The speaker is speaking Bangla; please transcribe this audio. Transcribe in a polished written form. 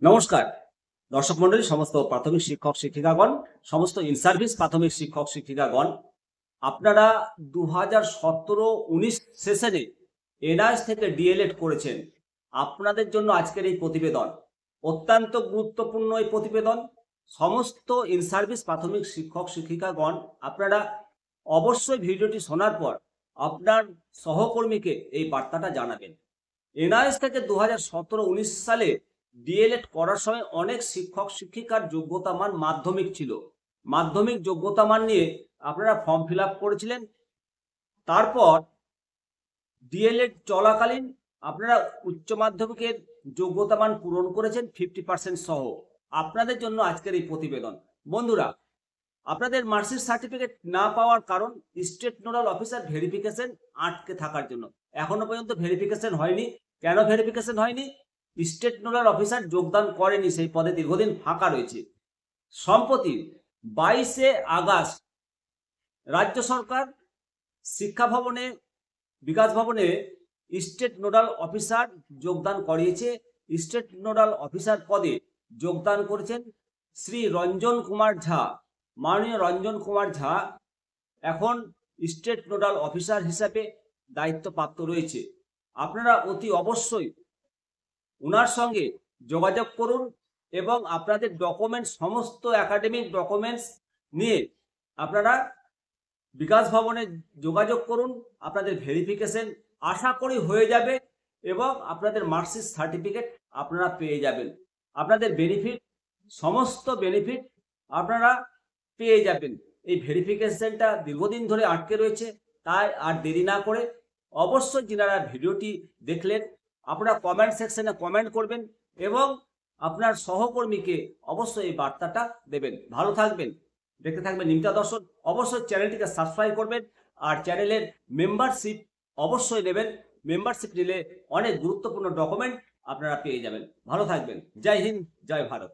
নমস্কার দর্শক মন্ডলী, সমস্ত প্রাথমিক শিক্ষক শিক্ষিকাগণ, সমস্ত ইন সার্ভিস প্রাথমিক শিক্ষক শিক্ষিকাগণ, আপনারা 2017-19 সেশনে এনআইএস থেকে ডিএলএড করেছেন। আপনাদের জন্য আজকের এই প্রতিবেদন অত্যন্ত গুরুত্বপূর্ণ। এই প্রতিবেদন সমস্ত ইন সার্ভিস প্রাথমিক শিক্ষক শিক্ষিকাগণ, আপনারা অবশ্যই ভিডিওটি শোনার পর আপনার সহকর্মীকে এই বার্তাটা জানাবেন। এনআইএস থেকে 2017-19 সালে ডিএলএড করার সময় অনেক শিক্ষক শিক্ষিকার যোগ্যতা মান মাধ্যমিক ছিল। মাধ্যমিক যোগ্যতা মান নিয়ে আপনারা ফর্ম ফিল আপ করেছিলেন। তারপর ডিএলএড চলাকালীন আপনারা উচ্চ মাধ্যমিকের যোগ্যতা মান পূরণ করেছেন 50% সহ। আপনাদের জন্য আজকের এই প্রতিবেদন। বন্ধুরা, আপনাদের মার্কশিট সার্টিফিকেট না পাওয়ার কারণ স্টেট নোডাল অফিসার ভেরিফিকেশন আটকে থাকার জন্য। এখনো পর্যন্ত ভেরিফিকেশন হয়নি। কেন ভেরিফিকেশন হয়নি? স্টেট নোডাল অফিসার যোগদান করেনি, সেই পদে দীর্ঘদিন ফাঁকা রয়েছে। সম্প্রতি 22শে আগস্ট রাজ্য সরকার শিক্ষা ভবনে, বিকাশ ভবনে স্টেট নোডাল অফিসার যোগদান করিয়েছে। স্টেট নোডাল অফিসার পদে যোগদান করেছেন শ্রী রঞ্জন কুমার ঝা। মাননীয় রঞ্জন কুমার ঝা এখন স্টেট নোডাল অফিসার হিসাবে দায়িত্বপ্রাপ্ত রয়েছে। আপনারা অতি অবশ্যই ওনার সঙ্গে যোগাযোগ করুন এবং আপনাদের ডকুমেন্টস, সমস্ত একাডেমিক ডকুমেন্টস নিয়ে আপনারা বিকাশ ভবনে যোগাযোগ করুন। আপনাদের ভেরিফিকেশন আশা করি হয়ে যাবে এবং আপনাদের মার্কশিট সার্টিফিকেট আপনারা পেয়ে যাবেন। আপনাদের বেনিফিট, সমস্ত বেনিফিট আপনারা পেয়ে যাবেন। এই ভেরিফিকেশনটা দীর্ঘদিন ধরে আটকে রয়েছে, তাই আর দেরি না করে অবশ্যই যারা ভিডিওটি দেখলেন আপনারা কমেন্ট সেকশনে কমেন্ট করবেন এবং আপনার সহকর্মীকে অবশ্যই এই বার্তাটা দেবেন। ভালো থাকবেন, দেখতে থাকবেন নিমতা দর্শন। অবশ্যই চ্যানেলটিকে সাবস্ক্রাইব করবেন আর চ্যানেলের মেম্বারশিপ অবশ্যই নেবেন। মেম্বারশিপ নিলে অনেক গুরুত্বপূর্ণ ডকুমেন্ট আপনারা পেয়ে যাবেন। ভালো থাকবেন। জয় হিন্দ, জয় ভারত।